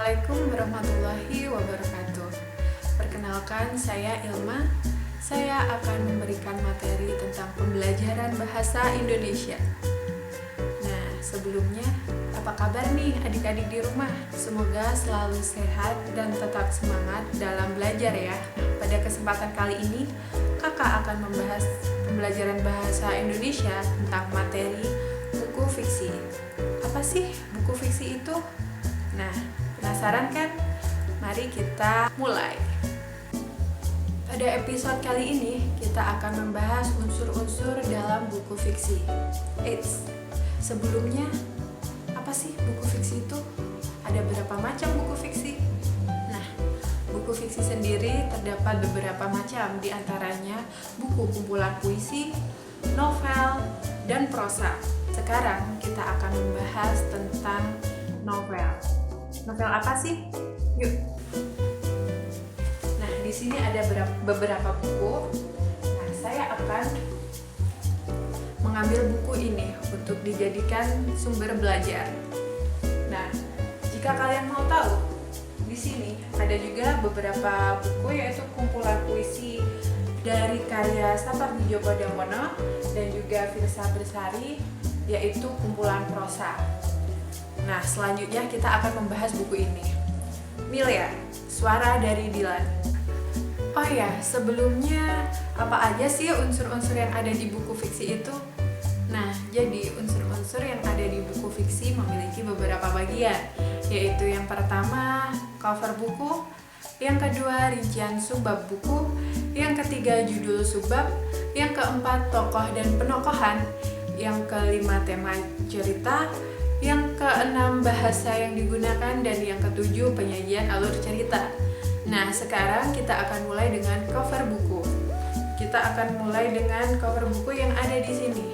Assalamualaikum warahmatullahi wabarakatuh. Perkenalkan, saya Ilma. Saya akan memberikan materi tentang pembelajaran bahasa Indonesia. Nah, sebelumnya, apa kabar nih adik-adik di rumah? Semoga selalu sehat dan tetap semangat dalam belajar ya. Pada kesempatan kali ini, kakak akan membahas pembelajaran bahasa Indonesia tentang materi buku fiksi. Apa sih buku fiksi itu? Nah, penasaran kan? Mari kita mulai. Pada episode kali ini, kita akan membahas unsur-unsur dalam buku fiksi. Eits, sebelumnya, apa sih buku fiksi itu? Ada berapa macam buku fiksi? Nah, buku fiksi sendiri terdapat beberapa macam, diantaranya buku kumpulan puisi, novel, dan prosa. Sekarang kita akan membahas tentang novel. Novel apa sih? Yuk. Nah, di sini ada beberapa buku. Nah, saya akan mengambil buku ini untuk dijadikan sumber belajar. Nah, jika kalian mau tahu, di sini ada juga beberapa buku, yaitu kumpulan puisi dari karya Sapardi Djoko Damono dan juga Firsa Bersari, yaitu kumpulan prosa. Nah, selanjutnya kita akan membahas buku ini. Milea, Suara dari Dilan. Oh ya, sebelumnya apa aja sih unsur-unsur yang ada di buku fiksi itu? Nah, jadi unsur-unsur yang ada di buku fiksi memiliki beberapa bagian, yaitu yang pertama, cover buku, yang kedua, rincian subbab buku, yang ketiga, judul subbab, yang keempat, tokoh dan penokohan, yang kelima, tema cerita, yang keenam, bahasa yang digunakan, dan yang ketujuh, penyajian alur cerita. Nah, sekarang kita akan mulai dengan cover buku. Kita akan mulai dengan cover buku yang ada di sini.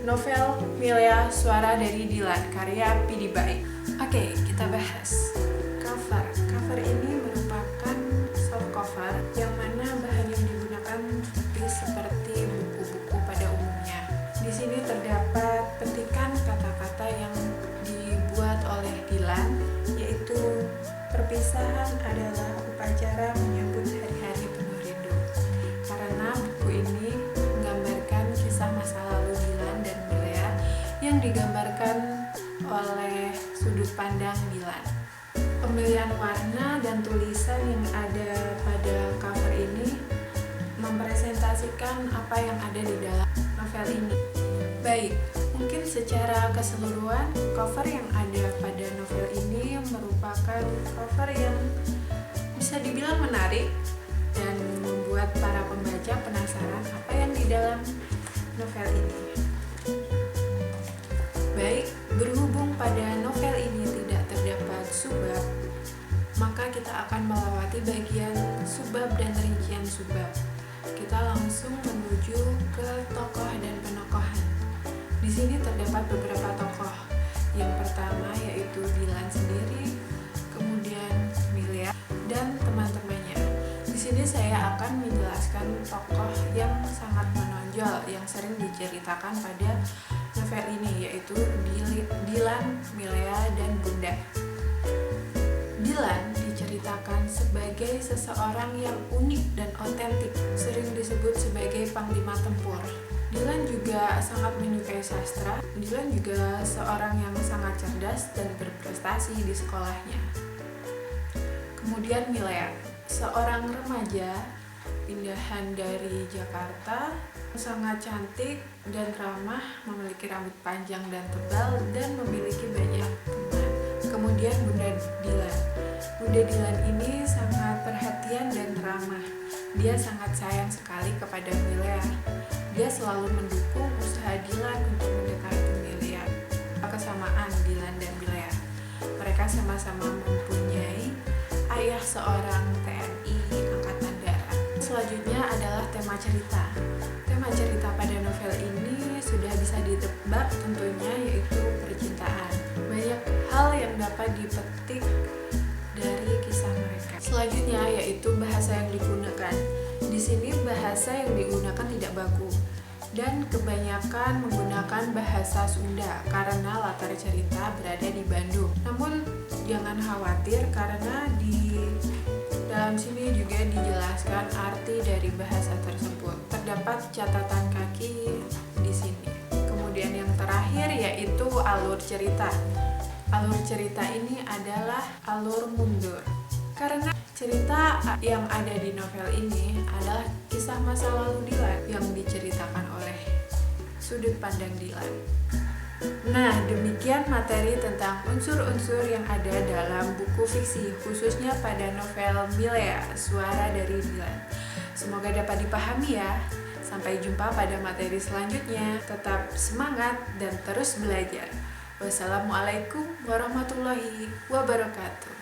Novel Milea, Suara dari Dilan, karya Pidi Baiq. Oke, kita bahas. Cover ini merupakan soft cover yang mana bahan yang digunakan seperti buku-buku pada umumnya. Di sini terdapat petikan kata-kata yang dibuat oleh Dilan, yaitu perpisahan adalah upacara menyambut hari-hari penuh rindu. Karena buku ini menggambarkan kisah masa lalu Dilan dan Milea yang digambarkan oleh sudut pandang Dilan. Pemilihan warna dan tulisan yang ada pada cover ini mempresentasikan apa yang ada di dalam novel ini. Baik, mungkin secara keseluruhan cover yang ada pada novel ini merupakan cover yang bisa dibilang menarik dan membuat para pembaca penasaran apa yang di dalam novel ini. Baik, berhubung pada novel ini tidak terdapat subbab, maka kita akan melewati bagian subbab dan rincian subbab. Kita langsung menuju ke tokoh dan penokohan. Di sini terdapat beberapa tokoh. Yang pertama yaitu Dilan sendiri, kemudian Milea dan teman-temannya. Di sini saya akan menjelaskan tokoh yang sangat menonjol yang sering diceritakan pada novel ini, yaitu Dilan, Milea, dan Bunda. Dilan diceritakan sebagai seseorang yang unik dan otentik, sering disebut sebagai panglima tempur. Dilan juga sangat menyukai sastra. Dilan juga seorang yang sangat cerdas dan berprestasi di sekolahnya. Kemudian Milea, seorang remaja pindahan dari Jakarta, sangat cantik dan ramah, memiliki rambut panjang dan tebal, dan memiliki banyak teman. Kemudian Bunda Dilan. Bunda Dilan ini sangat perhatian dan ramah. Dia sangat sayang sekali kepada Milea. Dia selalu mendukung usaha Dilan untuk mendekati Milea. Kesamaan Dilan dan Milea, mereka sama-sama mempunyai ayah seorang TNI Angkatan Darat. Selanjutnya adalah tema cerita. Tema cerita pada novel ini sudah bisa ditebak tentunya, yaitu percintaan. Banyak hal yang dapat dipetik dari kisah mereka. Selanjutnya yaitu bahasa yang digunakan. Di sini bahasa yang digunakan tidak baku. dan kebanyakan menggunakan bahasa Sunda karena latar cerita berada di Bandung. Namun jangan khawatir karena di dalam sini juga dijelaskan arti dari bahasa tersebut. Terdapat catatan kaki di sini. Kemudian yang terakhir yaitu alur cerita. Alur cerita ini adalah alur mundur. Karena cerita yang ada di novel ini adalah kisah masa lalu Dilan yang diceritakan oleh sudut pandang Dilan. Nah, demikian materi tentang unsur-unsur yang ada dalam buku fiksi, khususnya pada novel Milea, Suara dari Dilan. Semoga dapat dipahami ya. Sampai jumpa pada materi selanjutnya. Tetap semangat dan terus belajar. Wassalamualaikum warahmatullahi wabarakatuh.